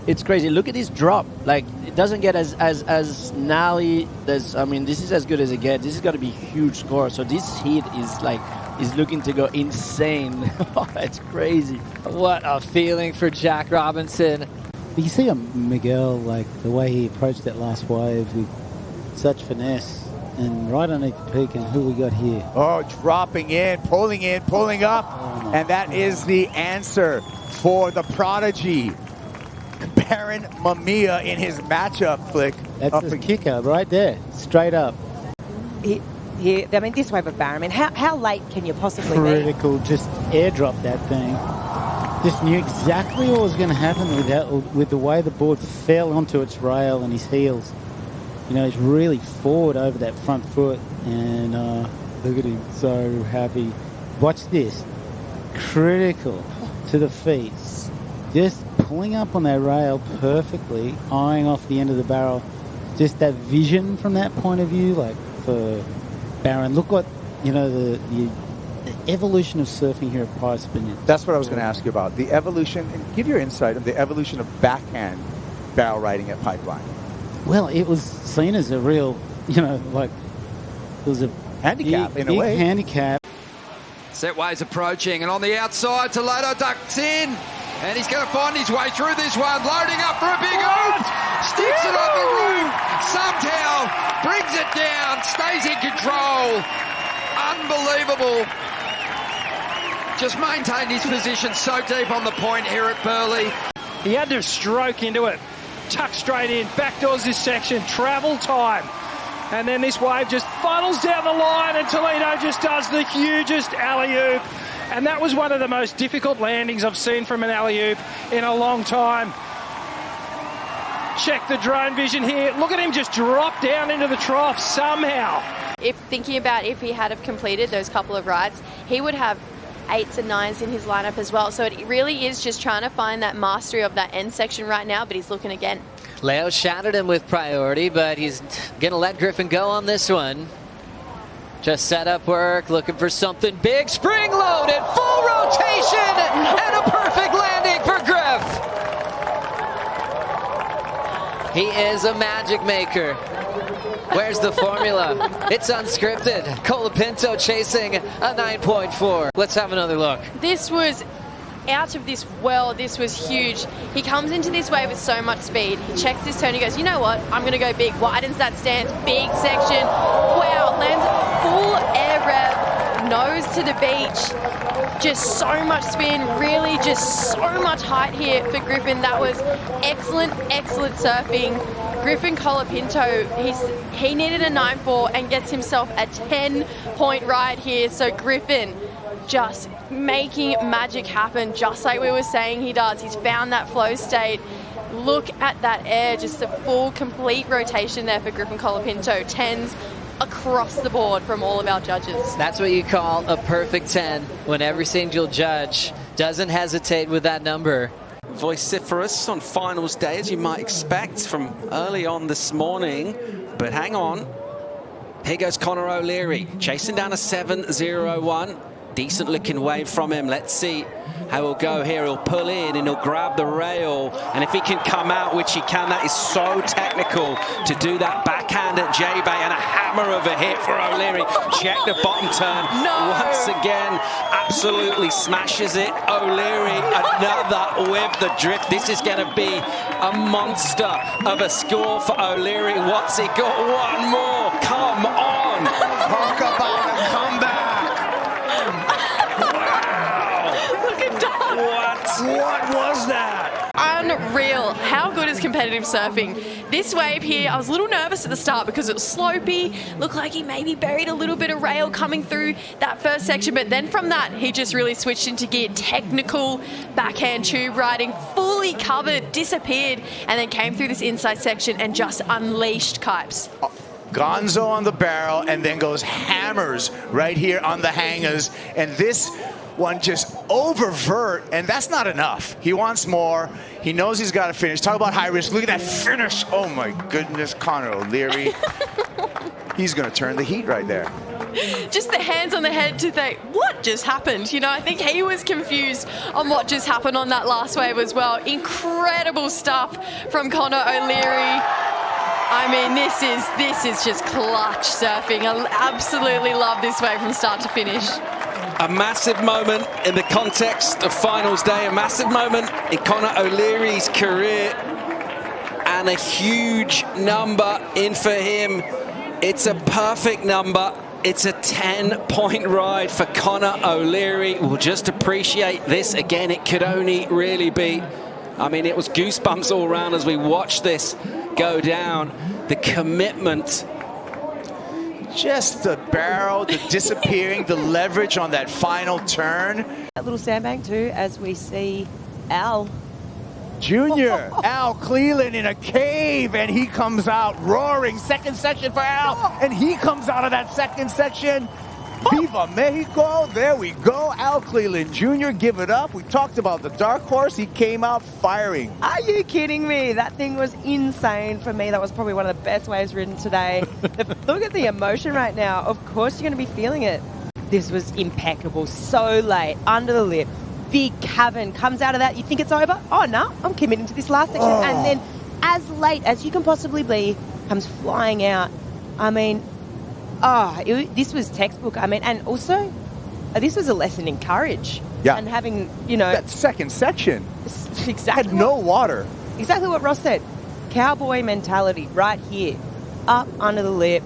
It's crazy. Look at this drop. Like, it doesn't get as gnarly. I mean, this is as good as it gets. This is got to be a huge score. So this heat is looking to go insane. It's crazy. What a feeling for Jack Robinson. You see Miguel, like the way he approached that last wave with such finesse, and right underneath the peak, and who we got here? Oh, dropping in, pulling up, and that is the answer for the prodigy. Barron Mamiya in his matchup flick. That's the kicker right there, straight up. I mean, this wave of Barron, I mean, how late can you possibly be? Critical, just airdrop that thing. Just knew exactly what was going to happen with the way the board fell onto its rail and his heels. You know, he's really forward over that front foot, and look at him, so happy. Watch this. Critical to the feet. Just pulling up on that rail perfectly, eyeing off the end of the barrel. Just that vision from that point of view, like for Barron. Look what, you know, the evolution of surfing here at Pius Spinion. That's what I was going to ask you about. The evolution, and give your insight on the evolution of backhand barrel riding at Pipeline. Well, it was seen as a real, you know, like, it was a handicap in a way. Handicap. Set waves approaching, and on the outside, Toledo ducks in. And he's going to find his way through this one, loading up for a big oop, sticks it on the roof, somehow brings it down, stays in control. Unbelievable. Just maintained his position so deep on the point here at Burleigh. He had to stroke into it, tuck straight in, backdoors this section, travel time. And then this wave just funnels down the line, and Toledo just does the hugest alley-oop. And that was one of the most difficult landings I've seen from an alley-oop in a long time. Check the drone vision here. Look at him just drop down into the trough somehow. If thinking about if he had have completed those couple of rides, he would have 8s and 9s in his lineup as well. So it really is just trying to find that mastery of that end section right now, but he's looking again. Leo shadowed him with priority, but he's going to let Griffin go on this one. Just set up work, looking for something big. Spring loaded, full rotation, and a perfect landing for Griff. He is a magic maker. Where's the formula? It's unscripted. Colapinto chasing a 9.4. Let's have another look. This was out of this world. This was huge. He comes into this wave with so much speed. He checks his turn. He goes, you know what? I'm going to go big. Widens that stance. Big section. Wow. Lands full air rev. Nose to the beach. Just so much spin. Really just so much height here for Griffin. That was excellent, excellent surfing. Griffin Colapinto, he needed a 9.4 and gets himself a 10-point ride here. So Griffin just making magic happen, just like we were saying he does. He's found that flow state. Look at that air, just a full, complete rotation there for Griffin Colapinto. 10s across the board from all of our judges. That's what you call a perfect 10, when every single judge doesn't hesitate with that number. Vociferous on finals day, as you might expect from early on this morning. But hang on. Here goes Conor O'Leary, chasing down a 7.01. Decent looking wave from him. Let's see how he'll go here. He'll pull in and he'll grab the rail. And if he can come out, which he can, that is so technical to do that backhand at J-Bay, and a hammer of a hit for O'Leary. Check the bottom turn. No. Once again, absolutely smashes it. O'Leary, another with the drift. This is going to be a monster of a score for O'Leary. What's he got? One more. Come on. Talk about a comeback. What was that? Unreal. How good is competitive surfing? This wave here, I was a little nervous at the start because it was slopey. Looked like he maybe buried a little bit of rail coming through that first section, but then from that, he just really switched into gear. Technical backhand tube riding, fully covered, disappeared, and then came through this inside section and just unleashed kipes. Gonzo on the barrel, and then goes hammers right here on the hangers. And this one just oververt, and that's not enough. He wants more. He knows he's got to finish. Talk about high risk. Look at that finish. Oh my goodness, Conor O'Leary. He's going to turn the heat right there. just the hands on the head to think, what just happened? You know, I think he was confused on what just happened on that last wave as well. Incredible stuff from Conor O'Leary. I mean, this is just clutch surfing. I absolutely love this wave from start to finish. A massive moment in the context of finals day, a massive moment in Conor O'Leary's career, and a huge number in for him. It's a perfect number. It's a 10-point ride for Conor O'Leary. We'll just appreciate this again. It could only really be, I mean, it was goosebumps all around as we watched this go down. The commitment. Just the barrel, the disappearing, the leverage on that final turn. That little sandbag too, as we see Al. Junior, Al Cleland in a cave, and he comes out roaring. Second section for Al, and he comes out of that second section. Viva Mexico, there we go. Al Cleland Jr., give it up. We talked about the dark horse. He came out firing. Are you kidding me? That thing was insane for me. That was probably one of the best waves ridden today. Look at the emotion right now. Of course you're going to be feeling it. This was impeccable. So late, under the lip. Big cavern comes out of that. You think it's over? Oh, no, I'm committing to this last section. Oh. And then as late as you can possibly be, comes flying out. I mean, this was textbook. I mean, and also, this was a lesson in courage. Yeah. And having, you know... That second section exactly had no water. Exactly what Ross said. Cowboy mentality right here. Up under the lip.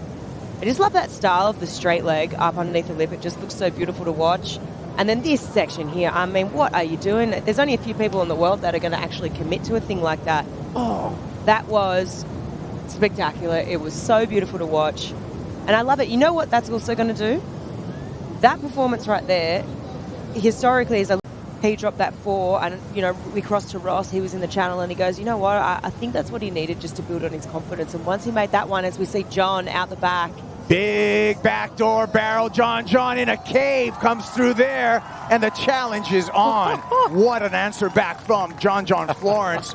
I just love that style of the straight leg up underneath the lip. It just looks so beautiful to watch. And then this section here, I mean, what are you doing? There's only a few people in the world that are going to actually commit to a thing like that. Oh, that was spectacular. It was so beautiful to watch. And I love it. You know what that's also going to do? That performance right there, historically, is he dropped that 4, and, you know, we crossed to Ross. He was in the channel, and he goes, you know what? I think that's what he needed just to build on his confidence. And once he made that one, as we see John out the back, big backdoor barrel. John in a cave comes through there, and the challenge is on. What an answer back from John Florence.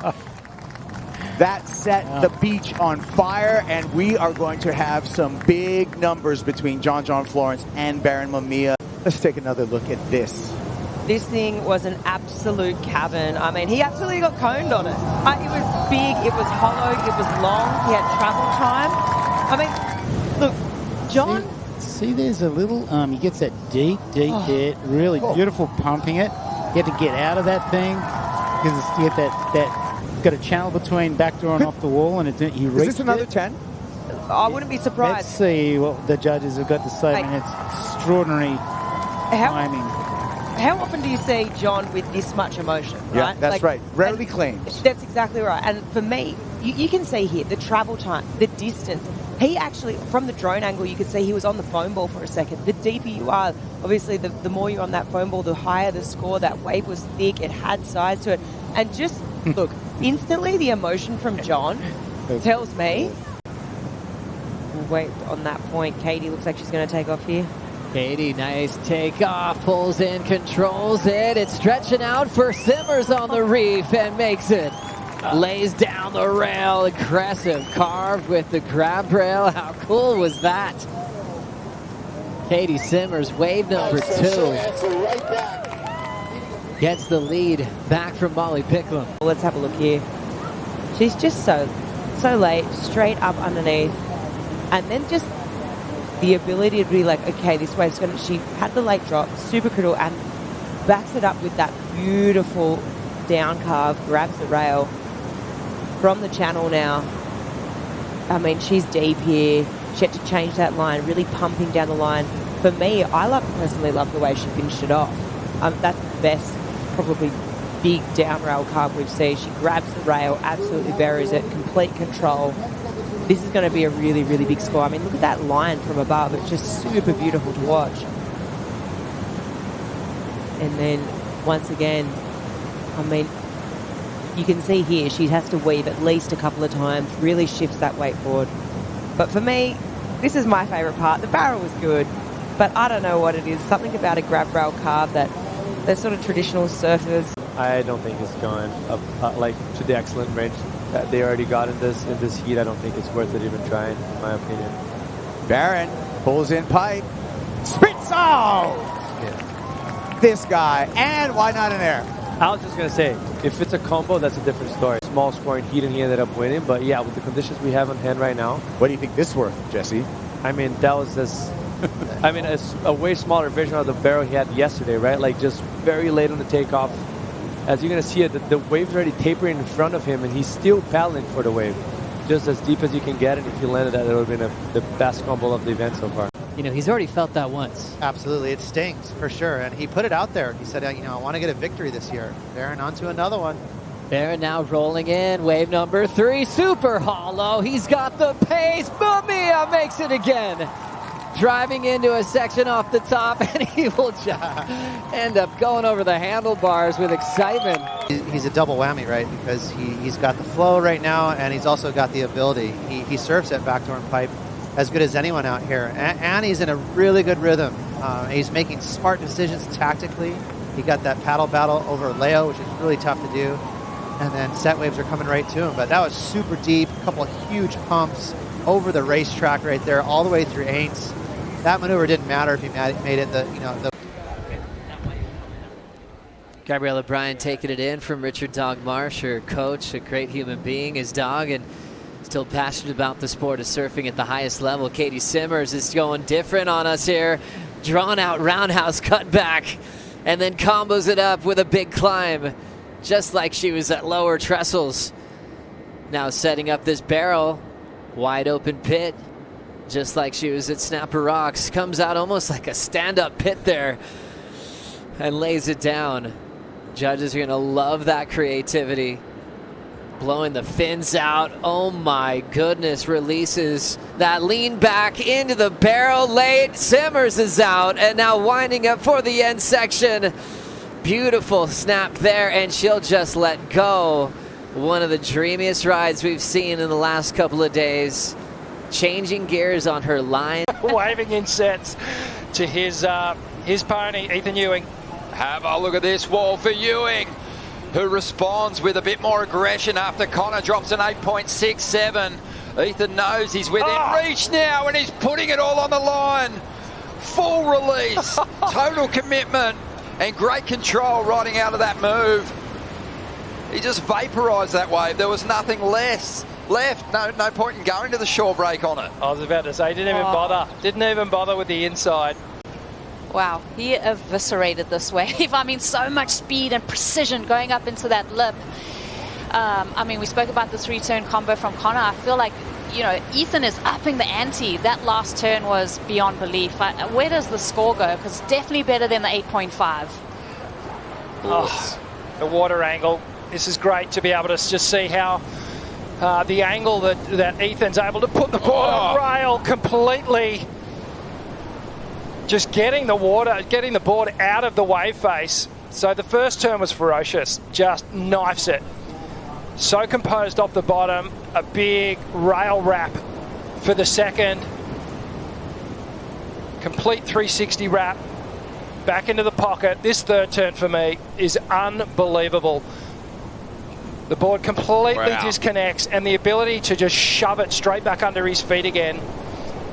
That set the beach on fire, and we are going to have some big numbers between John Florence and Barron Mamiya. Let's take another look at this. This thing was an absolute cavern. I mean, he absolutely got coned on it. It was big, it was hollow, it was long, he had travel time. I mean, look, John... See, there's a little, he gets that deep hit, really beautiful pumping it. You have to get out of that thing, because you get that got a channel between backdoor and off the wall, and he reached it. Is this another 10? I wouldn't be surprised. Let's see what the judges have got to say. I mean, it's extraordinary timing. How often do you see John with this much emotion, right? Yeah, that's right. Rarely claims. That's exactly right. And for me, you can see here the travel time, the distance. He actually, from the drone angle, you could see he was on the foam ball for a second. The deeper you are, obviously, the more you're on that foam ball, the higher the score. That wave was thick. It had size to it. And just, look, instantly the emotion from John tells me, we'll wait on that point. Katie looks like she's going to take off here. Katie, nice takeoff, pulls in, controls it. It's stretching out for Simmers on the reef and makes it. Lays down the rail, aggressive, carved with the grab rail. How cool was that? Katie Simmers, wave number 2. Gets the lead back from Molly Picklum. Let's have a look here. She's just so late, straight up underneath. And then just the ability to be like, okay, this wave's going to... She had the late drop, super critical, and backs it up with that beautiful down carve, grabs the rail from the channel now. I mean, she's deep here. She had to change that line, really pumping down the line. For me, I personally love the way she finished it off. That's the best, probably big down rail carve we've seen. She grabs the rail, absolutely buries it, complete control. This is going to be a really, really big score. I mean, look at that line from above. It's just super beautiful to watch. And then, once again, I mean, you can see here she has to weave at least a couple of times, really shifts that weight forward. But for me, this is my favourite part. The barrel was good, but I don't know what it is. Something about a grab rail carve that they're sort of traditional surfers. I don't think it's going up like to the excellent range that they already got in this heat. I don't think it's worth it even trying, in my opinion. Barron pulls in pipe. Spits. Oh! This guy. And why not an air? I was just going to say, if it's a combo, that's a different story. Small scoring heat and he ended up winning. But yeah, with the conditions we have on hand right now. What do you think this is worth, Jesse? I mean, that was just, I mean, it's a way smaller version of the barrel he had yesterday, right? Like just very late on the takeoff. As you're going to see it, the wave's already tapering in front of him and he's still paddling for the wave. Just as deep as you can get, and if you landed that, it would have been the best combo of the event so far. You know, he's already felt that once. Absolutely, it stings for sure. And he put it out there. He said, you know, I want to get a victory this year. Barron onto another one. Barron now rolling in. Wave number 3, super hollow. He's got the pace. Mamiya makes it again. Driving into a section off the top, and he will just end up going over the handlebars with excitement. He's a double whammy, right? Because he's got the flow right now, and he's also got the ability. He serves that backdoor and pipe as good as anyone out here. And he's in a really good rhythm. He's making smart decisions tactically. He got that paddle battle over Leo, which is really tough to do. And then set waves are coming right to him. But that was super deep, a couple of huge pumps over the racetrack right there, all the way through Aints. That maneuver didn't matter if he made it. Gabriela Bryan taking it in from Richard Dog Marsh, her coach, a great human being, his dog, and still passionate about the sport of surfing at the highest level. Katie Simmers is going different on us here. Drawn out roundhouse cutback, and then combos it up with a big climb, just like she was at lower trestles. Now setting up this barrel, wide open pit, just like she was at Snapper Rocks. Comes out almost like a stand-up pit there and lays it down. Judges are going to love that creativity. Blowing the fins out. Oh my goodness. Releases that lean back into the barrel late. Simmers is out and now winding up for the end section. Beautiful snap there, and she'll just let go. One of the dreamiest rides we've seen in the last couple of days. Changing gears on her line. Waving in sets to his pony, Ethan Ewing. Have a look at this wall for Ewing, who responds with a bit more aggression after Connor drops an 8.67. Ethan knows he's within reach now, and he's putting it all on the line. Full release, total commitment, and great control riding out of that move. He just vaporized that wave. There was nothing left. No point in going to the shore break on it. I was about to say, didn't even bother. Didn't even bother with the inside. Wow, he eviscerated this wave. I mean, so much speed and precision going up into that lip. I mean, we spoke about this return combo from Connor. I feel like, you know, Ethan is upping the ante. That last turn was beyond belief. Where does the score go? Because it's definitely better than the 8.5. Oh, the water angle. This is great to be able to just see how the angle that Ethan's able to put the board on rail completely. Just getting the board out of the wave face. So the first turn was ferocious, just knifes it. So composed off the bottom, a big rail wrap for the second. Complete 360 wrap, back into the pocket. This third turn for me is unbelievable. The board completely disconnects, and the ability to just shove it straight back under his feet again.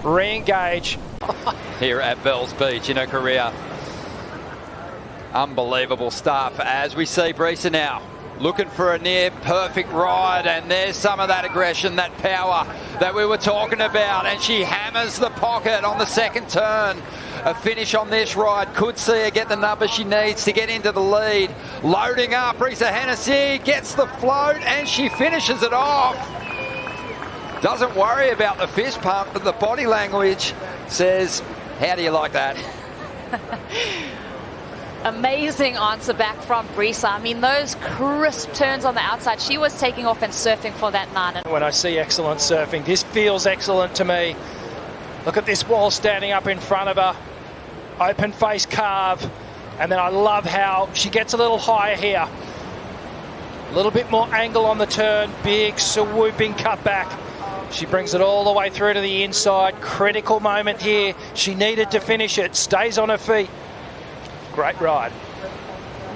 Re-engage. Here at Bells Beach in her career. Unbelievable stuff as we see Brisa now looking for a near perfect ride, and there's some of that aggression, that power that we were talking about, and she hammers the pocket on the second turn. A finish on this ride could see her get the number she needs to get into the lead. Loading up, Brisa Hennessy gets the float and she finishes it off. Doesn't worry about the fist pump, but the body language says, how do you like that? Amazing answer back from Brisa. I mean, those crisp turns on the outside. She was taking off and surfing for that 9. When I see excellent surfing, this feels excellent to me. Look at this wall standing up in front of her. Open face carve. And then I love how she gets a little higher here. A little bit more angle on the turn. Big swooping cutback. She brings it all the way through to the inside. Critical moment here. She needed to finish it. Stays on her feet. Great ride.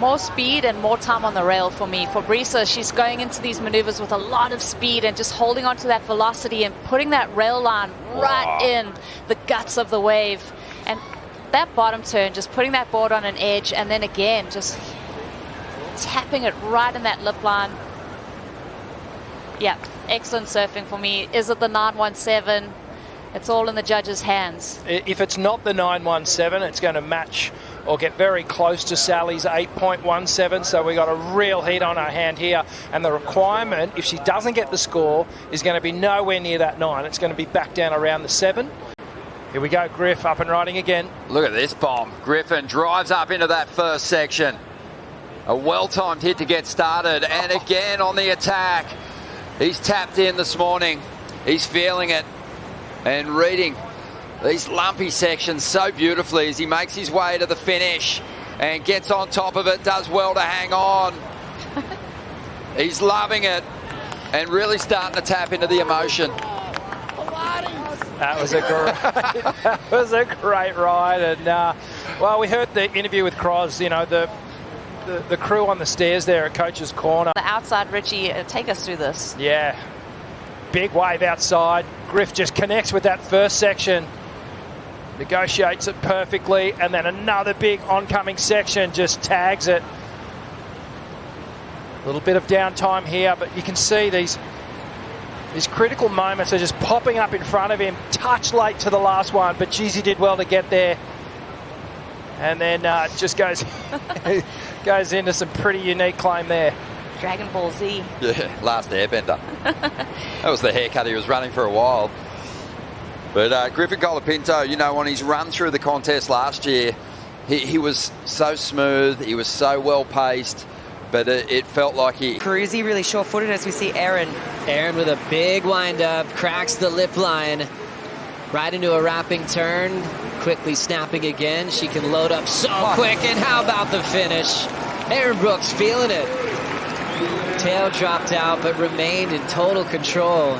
More speed and more time on the rail for me. For Brisa, she's going into these maneuvers with a lot of speed and just holding on to that velocity and putting that rail line right in the guts of the wave. And that bottom turn, just putting that board on an edge, and then again, just tapping it right in that lip line. Yeah, excellent surfing for me. Is it the 917? It's all in the judge's hands. If it's not the 917, it's going to match or get very close to Sally's 8.17. So we got a real heat on our hand here. And the requirement, if she doesn't get the score, is going to be nowhere near that 9. It's going to be back down around the 7. Here we go, Griff up and riding again. Look at this bomb. Griffin drives up into that first section. A well-timed hit to get started. And again on the attack. He's tapped in this morning. He's feeling it and reading these lumpy sections so beautifully as he makes his way to the finish and gets on top of it, does well to hang on. He's loving it and really starting to tap into the emotion. That was a great ride. And, well, we heard the interview with Cross, you know, the crew on the stairs there at Coach's Corner. The outside, Richie, take us through this. Yeah. Big wave outside. Griff just connects with that first section. Negotiates it perfectly. And then another big oncoming section just tags it. A little bit of downtime here, but you can see these critical moments are just popping up in front of him. Touch late to the last one, but geez, he did well to get there. And then just goes into some pretty unique climb there. Dragon Ball Z. Yeah, last airbender. That was the haircut he was running for a while. But Griffin Colapinto, you know, on his run through the contest last year, he was so smooth, he was so well paced, but it felt like he... Cruisy, really sure-footed as we see Erin. Erin with a big wind-up, cracks the lip line, right into a wrapping turn, quickly snapping again. She can load up so quick, and how about the finish? Erin Brooks feeling it. Tail dropped out, but remained in total control.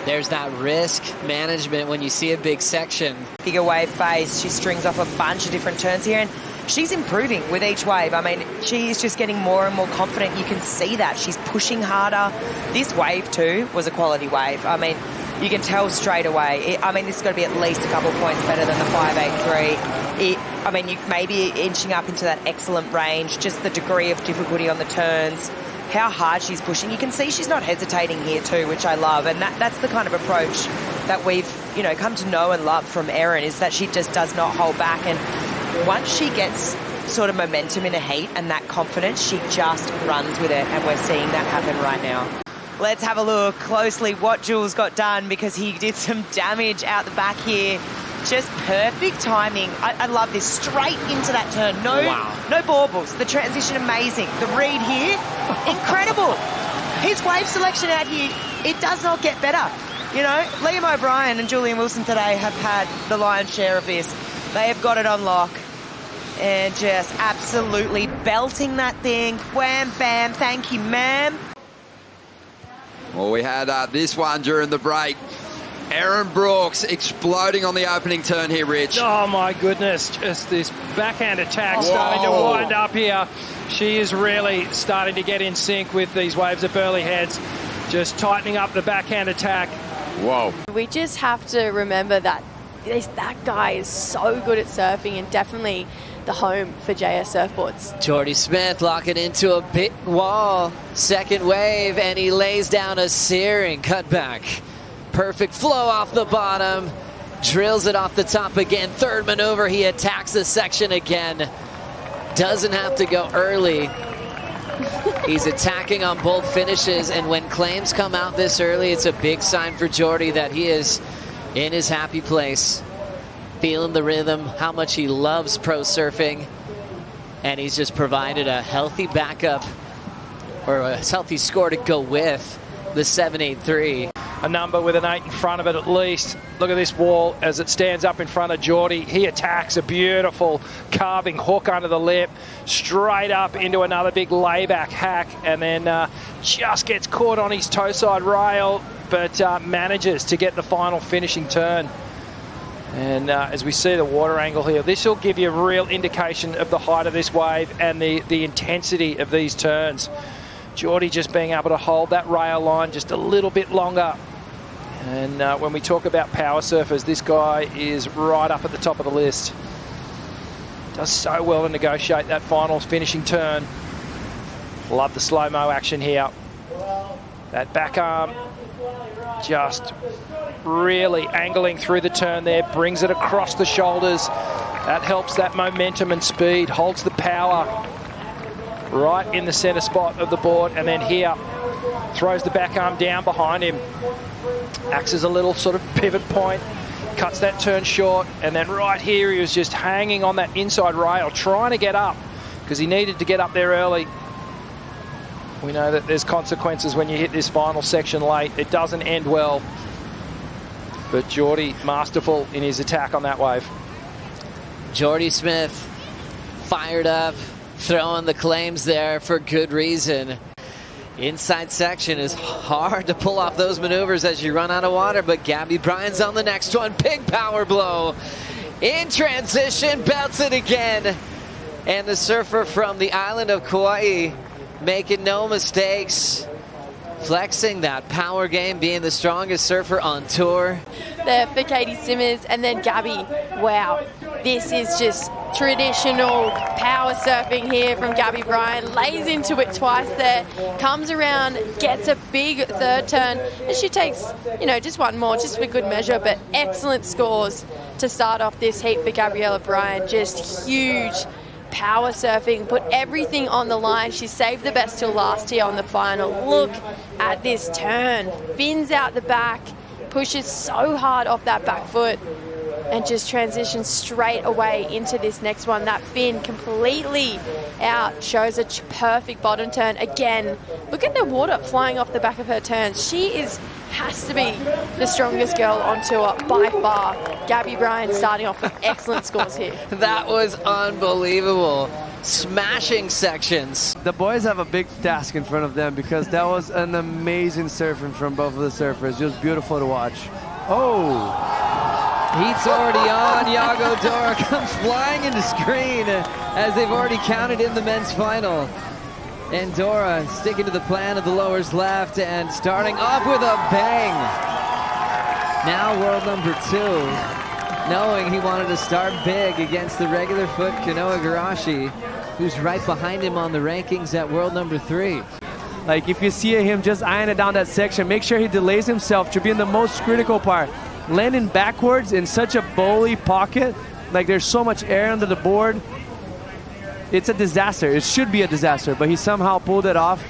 There's that risk management when you see a big section. Bigger wave face, she strings off a bunch of different turns here, and she's improving with each wave. I mean, she's just getting more and more confident. You can see that. She's pushing harder. This wave, too, was a quality wave. I mean, you can tell straight away. This has got to be at least a couple of points better than the 5.83. You maybe inching up into that excellent range, just the degree of difficulty on the turns, how hard she's pushing. You can see she's not hesitating here too, which I love. And that's the kind of approach that we've, come to know and love from Erin, is that she just does not hold back. And once she gets sort of momentum in a heat and that confidence, she just runs with it. And we're seeing that happen right now. Let's have a look closely what Jules got done, because he did some damage out the back here. Just perfect timing. I love this. Straight into that turn. No baubles. The transition, amazing. The read here, incredible. His wave selection out here, it does not get better. Liam O'Brien and Julian Wilson today have had the lion's share of this. They have got it on lock. And just absolutely belting that thing. Wham, bam, thank you, ma'am. Well, we had this one during the break. Erin Brooks exploding on the opening turn here, Rich. Oh, my goodness. Just this backhand attack starting to wind up here. She is really starting to get in sync with these waves of Burley Heads. Just tightening up the backhand attack. Whoa. We just have to remember that that guy is so good at surfing, and definitely the home for JS Surfboards. Jordy Smith locking into a big wall. Second wave, and he lays down a searing cutback. Perfect flow off the bottom. Drills it off the top again. Third maneuver, he attacks the section again. Doesn't have to go early. He's attacking on both finishes, and when claims come out this early, it's a big sign for Jordy that he is in his happy place. Feeling the rhythm, how much he loves pro surfing, and he's just provided a healthy backup, or a healthy score to go with the 7.83. A number with an 8 in front of it at least. Look at this wall as it stands up in front of Jordy. He attacks a beautiful carving hook under the lip, straight up into another big layback hack, and then just gets caught on his toe side rail, but manages to get the final finishing turn. And as we see the water angle here, this will give you a real indication of the height of this wave and the intensity of these turns. Jordy just being able to hold that rail line just a little bit longer. And when we talk about power surfers, this guy is right up at the top of the list. Does so well to negotiate that final finishing turn. Love the slow-mo action here. That back arm just really angling through the turn there, brings it across the shoulders. That helps that momentum and speed, holds the power right in the center spot of the board, and then here throws the back arm down behind him. Acts as a little sort of pivot point, cuts that turn short, and then right here he was just hanging on that inside rail, trying to get up because he needed to get up there early. We know that there's consequences when you hit this final section late. It doesn't end well. But Jordy, masterful in his attack on that wave. Jordy Smith fired up, throwing the claims there for good reason. Inside section is hard to pull off those maneuvers as you run out of water, but Gabby Bryan's on the next one. Big power blow. In transition, belts it again. And the surfer from the island of Kauai making no mistakes. Flexing that power game, being the strongest surfer on tour. There for Katie Simmers, and then Gabby. Wow, this is just traditional power surfing here from Gabby Bryan. Lays into it twice there, comes around, gets a big third turn, and she takes, you know, just one more, just for good measure, but excellent scores to start off this heat for Gabriela Bryan. Just huge power surfing, put everything on the line. She saved the best till last here on the final. Look at this turn. Fins out the back, pushes so hard off that back foot, and just transitions straight away into this next one. That fin completely out, shows a perfect bottom turn. Again, look at the water flying off the back of her turns. She has to be the strongest girl on tour by far. Gabby Bryan starting off with excellent scores here. That was unbelievable. Smashing sections. The boys have a big task in front of them because that was an amazing surfing from both of the surfers. It was beautiful to watch. Oh! Heat's already on. Yago Dora comes flying into screen as they've already counted in the men's final. And Dora sticking to the plan of the lowers left and starting off with a bang. Now world number 2, knowing he wanted to start big against the regular foot Kanoa Garashi, who's right behind him on the rankings at world number 3. Like if you see him just eyeing it down that section, make sure he delays himself to be in the most critical part. Landing backwards in such a bowly pocket, like there's so much air under the board. It's a disaster. It should be a disaster, but he somehow pulled it off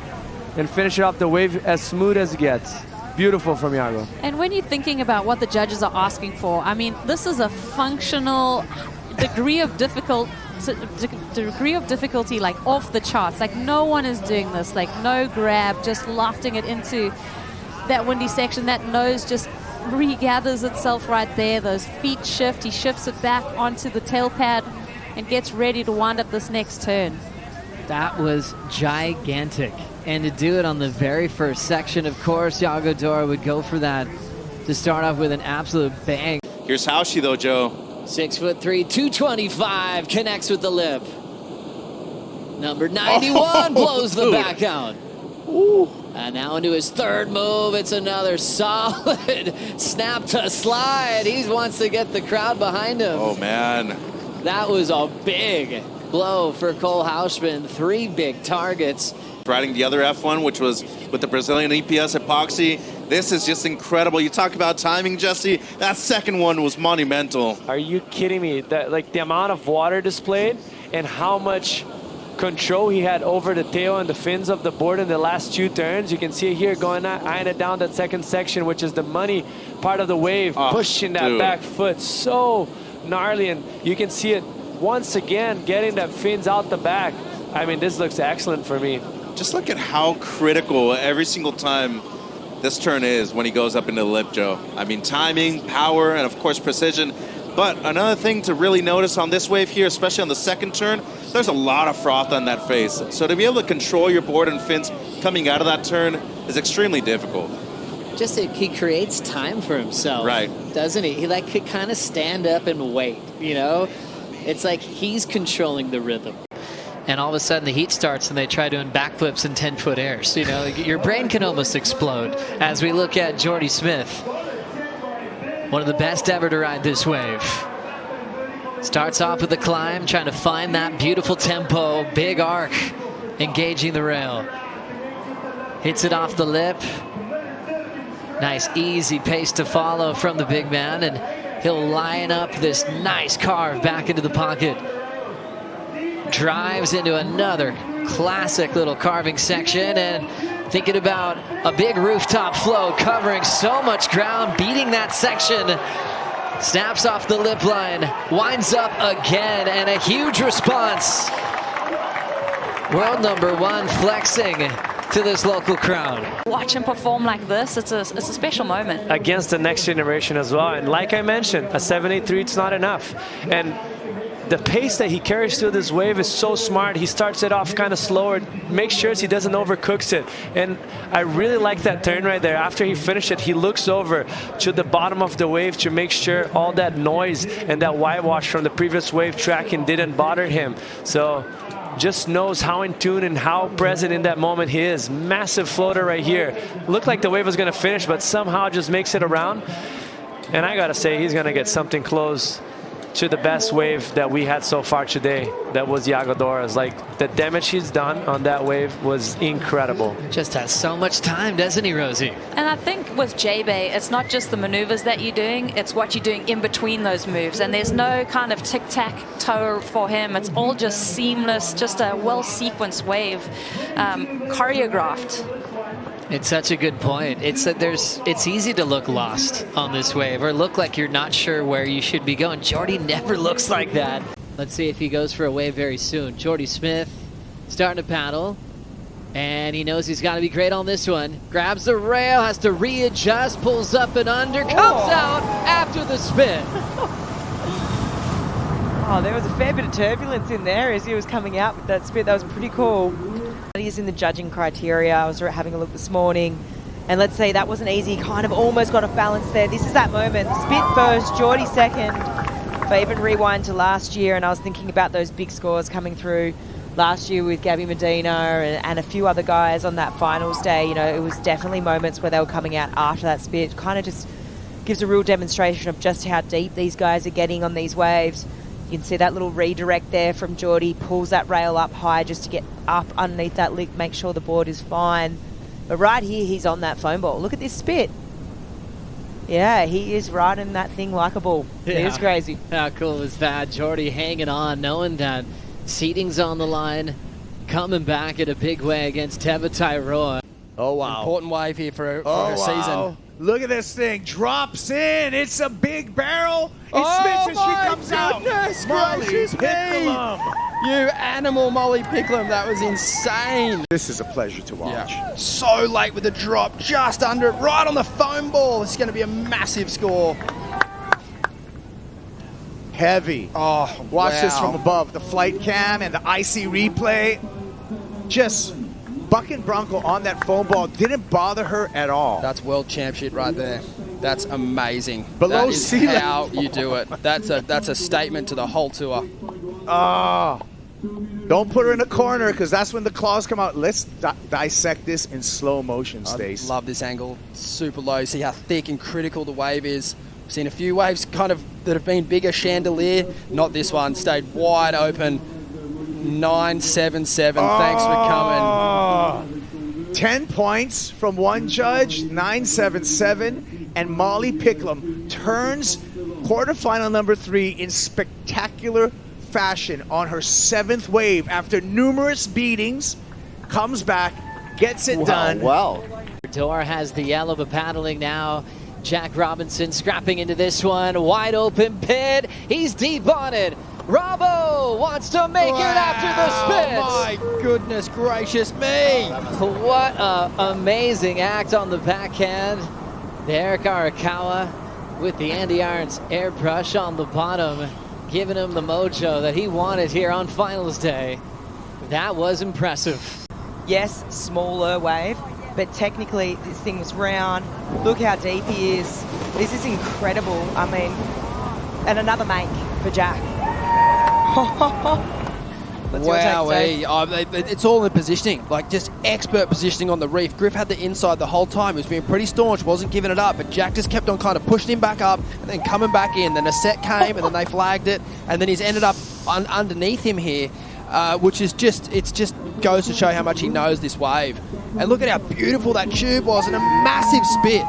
and finished it off the wave as smooth as it gets. Beautiful from Yago. And when you're thinking about what the judges are asking for, I mean, this is a functional degree of difficulty, like off the charts. Like no one is doing this. Like no grab, just lofting it into that windy section. That nose just regathers itself right there. Those feet shift. He shifts it back onto the tail pad and gets ready to wind up this next turn. That was gigantic. And to do it on the very first section, of course, Yago Dora would go for that to start off with an absolute bang. Here's Houshie though, Joe. 6'3", 225, connects with the lip. Number 91 blows the back out. Ooh. And now into his third move. It's another solid snap to slide. He wants to get the crowd behind him. Oh, man. That was a big blow for Cole Houshmand. 3 big targets. Riding the other F1, which was with the Brazilian EPS epoxy. This is just incredible. You talk about timing, Jesse. That second one was monumental. Are you kidding me? That, like the amount of water displayed and how much control he had over the tail and the fins of the board in the last 2 turns. You can see it here going, eyeing it down that second section, which is the money part of the wave, pushing that back foot. So gnarly, and you can see it once again getting that fins out the back. I mean, this looks excellent for me. Just look at how critical every single time this turn is when he goes up into the lip, Joe. I mean, timing, power, and of course precision. But another thing to really notice on this wave here, especially on the second turn, there's a lot of froth on that face. So to be able to control your board and fins coming out of that turn is extremely difficult. Just he creates time for himself, right? Doesn't he? He like could kind of stand up and wait, you know? It's like he's controlling the rhythm. And all of a sudden the heat starts and they try doing backflips in 10-foot airs. You know, your brain can almost explode as we look at Jordy Smith. One of the best ever to ride this wave. Starts off with the climb, trying to find that beautiful tempo, big arc, engaging the rail. Hits it off the lip. Nice, easy pace to follow from the big man, and he'll line up this nice carve back into the pocket. Drives into another classic little carving section, and thinking about a big rooftop float, covering so much ground, beating that section. Snaps off the lip line, winds up again, and a huge response. World number one flexing to this local crowd. Watch him perform like this, it's a special moment. Against the next generation as well. And like I mentioned, a 7.83, it's not enough. And the pace that he carries through this wave is so smart. He starts it off kind of slower, makes sure he doesn't overcooks it. And I really like that turn right there. After he finished it, he looks over to the bottom of the wave to make sure all that noise and that whitewash from the previous wave tracking didn't bother him. So just knows how in tune and how present in that moment he is. Massive floater right here. Looked like the wave was going to finish, but somehow just makes it around. And I got to say, he's going to get something close to the best wave that we had so far today. That was Yago Dora's. Like, the damage he's done on that wave was incredible. Just has so much time, doesn't he, Rosie? And I think with J-Bay, it's not just the maneuvers that you're doing, it's what you're doing in between those moves. And there's no kind of tic-tac-toe for him. It's all just seamless, just a well-sequenced wave, choreographed. It's such a good point. It's that it's easy to look lost on this wave or look like you're not sure where you should be going. Jordy never looks like that. Let's see if he goes for a wave very soon. Jordy Smith starting to paddle, and he knows he's got to be great on this one. Grabs the rail, has to readjust, pulls up and under, comes out after the spin. Oh, there was a fair bit of turbulence in there as he was coming out with that spin. That was pretty cool. He is in the judging criteria. I was having a look this morning, and let's say that wasn't easy. Kind of almost got a balance there. This is that moment. Spit first, Jordy second. If I even rewind to last year, and I was thinking about those big scores coming through last year with Gabby Medina and a few other guys on that finals day, you know, it was definitely moments where they were coming out after that spit. Kind of just gives a real demonstration of just how deep these guys are getting on these waves. You can see that little redirect there from Jordy, pulls that rail up high just to get up underneath that lick, make sure the board is fine. But right here, he's on that foam ball. Look at this spit. Yeah, he is riding that thing like a bull. Yeah. It is crazy. How cool is that? Jordy hanging on, knowing that seating's on the line, coming back in a big way against Teva Tairoa. Oh, wow. Important wave here for her season. Look at this thing. Drops in. It's a big barrel. It spins and she comes out. Molly Picklum. You animal, Molly Picklum. That was insane. This is a pleasure to watch. Yeah. So late with the drop. Just under it. Right on the foam ball. This is going to be a massive score. Heavy. Oh, watch wow. this from above. The flight cam and the icy replay. Just bucking Bronco on that foam ball didn't bother her at all. That's world championship right there. That's amazing. Below that is sea how level. you do it. That's a statement to the whole tour. Don't put her in a corner because that's when the claws come out. Let's dissect this in slow motion, Stace. I love this angle. Super low. See how thick and critical the wave is. I've seen a few waves kind of that have been bigger, chandelier. Not this one. Stayed wide open. 977. Thanks for coming. 10 points from one judge, 977, and Molly Picklum turns quarterfinal number 3 in spectacular fashion on her 7th wave after numerous beatings, comes back, gets it done. Wow. Dora has the yellow, but paddling now. Jack Robinson scrapping into this one. Wide open pit. He's deep on it. Robbo wants to make it after the spin. My goodness gracious me. What an amazing act on the backhand. Eric Arakawa with the Andy Irons airbrush on the bottom, giving him the mojo that he wanted here on finals day. That was impressive. Yes, smaller wave, but technically this thing was round. Look how deep he is. This is incredible. I mean, and another make for Jack. What's your take, Wowee. It's all in the positioning, like just expert positioning on the reef. Griff had the inside the whole time. He was being pretty staunch, wasn't giving it up, but Jack just kept on kind of pushing him back up and then coming back in. Then a set came and then they flagged it, and then he's ended up underneath him here, which is just goes to show how much he knows this wave. And look at how beautiful that tube was, and a massive spit.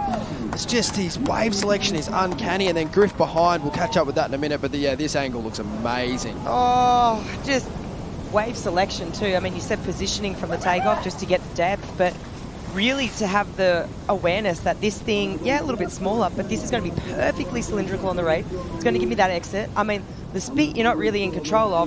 It's just his wave selection is uncanny, and then Griff behind. We'll catch up with that in a minute, but yeah, this angle looks amazing. Oh, just wave selection too. I mean, you said positioning from the takeoff just to get the depth, but really to have the awareness that this thing, yeah, a little bit smaller, but this is going to be perfectly cylindrical on the reef. It's going to give me that exit. I mean, the speed you're not really in control of.